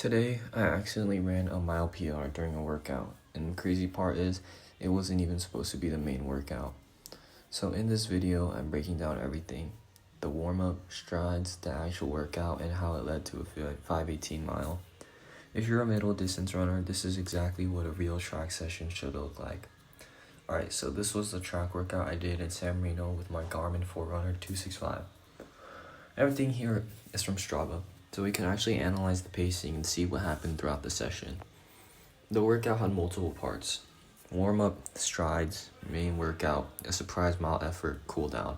Today, I accidentally ran a mile PR during a workout, and the crazy part is, it wasn't even supposed to be the main workout. So in this video, I'm breaking down everything. The warm-up, strides, the actual workout, and how it led to a 5:18 mile. If you're a middle distance runner, this is exactly what a real track session should look like. Alright, so this was the track workout I did in San Marino with my Garmin Forerunner 265. Everything here is from Strava, so we can actually analyze the pacing and see what happened throughout the session. The workout had multiple parts: warm-up, strides, main workout, a surprise mile effort, cooldown.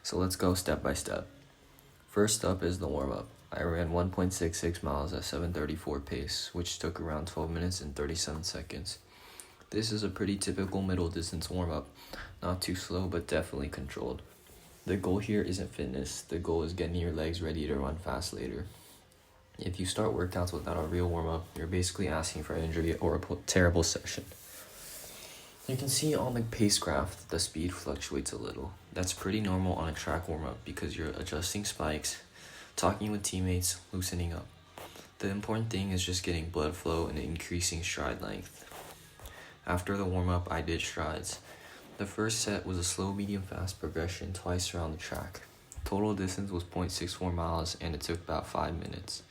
So let's go step by step. First up is the warm-up. I ran 1.66 miles at 7:34 pace, which took around 12 minutes and 37 seconds. This is a pretty typical middle distance warm-up, not too slow but definitely controlled. The goal here isn't fitness, the goal is getting your legs ready to run fast later. If you start workouts without a real warm-up, you're basically asking for injury or a terrible session. You can see on the pace graph that the speed fluctuates a little. That's pretty normal on a track warm-up because you're adjusting spikes, talking with teammates, loosening up. The important thing is just getting blood flow and increasing stride length. After the warm-up, I did strides. The first set was a slow, medium, fast progression twice around the track. Total distance was 0.64 miles and it took about 5 minutes.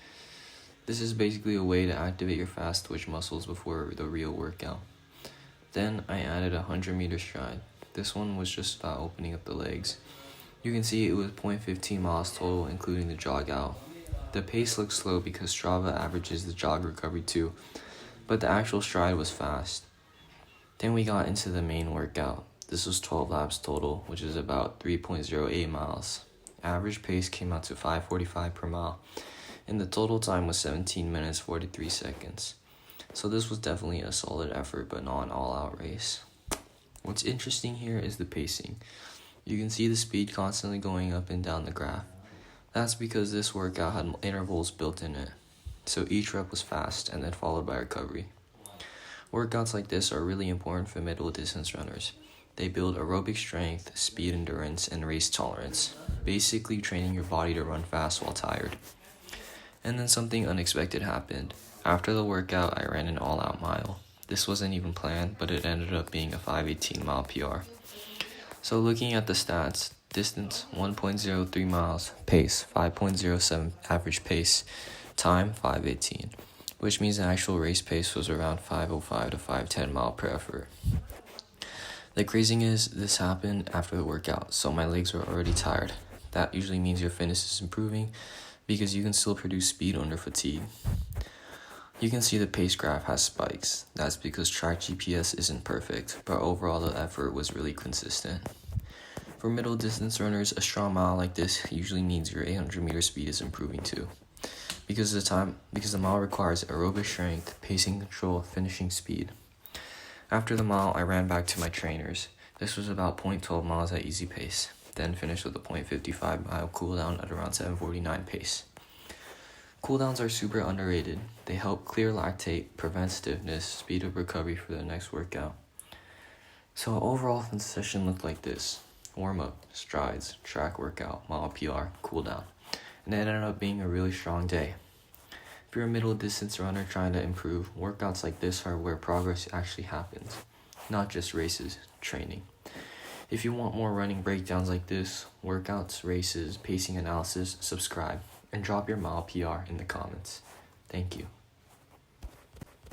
This is basically a way to activate your fast twitch muscles before the real workout. Then I added a 100-meter stride. This one was just about opening up the legs. You can see it was 0.15 miles total, including the jog out. The pace looks slow because Strava averages the jog recovery too, but the actual stride was fast. Then we got into the main workout. This was 12 laps total, which is about 3.08 miles. Average pace came out to 5:45 per mile, and the total time was 17 minutes 43 seconds. So this was definitely a solid effort, but not an all-out race. What's interesting here is the pacing. You can see the speed constantly going up and down the graph. That's because this workout had intervals built in it, so each rep was fast and then followed by recovery. Workouts like this are really important for middle distance runners. They build aerobic strength, speed endurance, and race tolerance, basically training your body to run fast while tired. And then something unexpected happened. After the workout, I ran an all-out mile. This wasn't even planned, but it ended up being a 5:18 mile PR. So looking at the stats, distance 1.03 miles, pace 5.07 average pace, time 5:18, which means the actual race pace was around 5:05 to 5:10 mile per effort. The crazy thing is, this happened after the workout, so my legs were already tired. That usually means your fitness is improving because you can still produce speed under fatigue. You can see the pace graph has spikes. That's because track GPS isn't perfect, but overall the effort was really consistent. For middle distance runners, a strong mile like this usually means your 800-meter speed is improving too. Because the mile requires aerobic strength, pacing control, finishing speed. After the mile, I ran back to my trainers. This was about 0.12 miles at easy pace, then finished with a 0.55 mile cooldown at around 7:49 pace. Cooldowns are super underrated. They help clear lactate, prevent stiffness, speed up recovery for the next workout. So overall, the session looked like this: warm-up, strides, track workout, mile PR, cooldown. And it ended up being a really strong day. If you're a middle distance runner trying to improve, workouts like this are where progress actually happens, not just races, training. If you want more running breakdowns like this, workouts, races, pacing analysis, subscribe, and drop your mile PR in the comments. Thank you.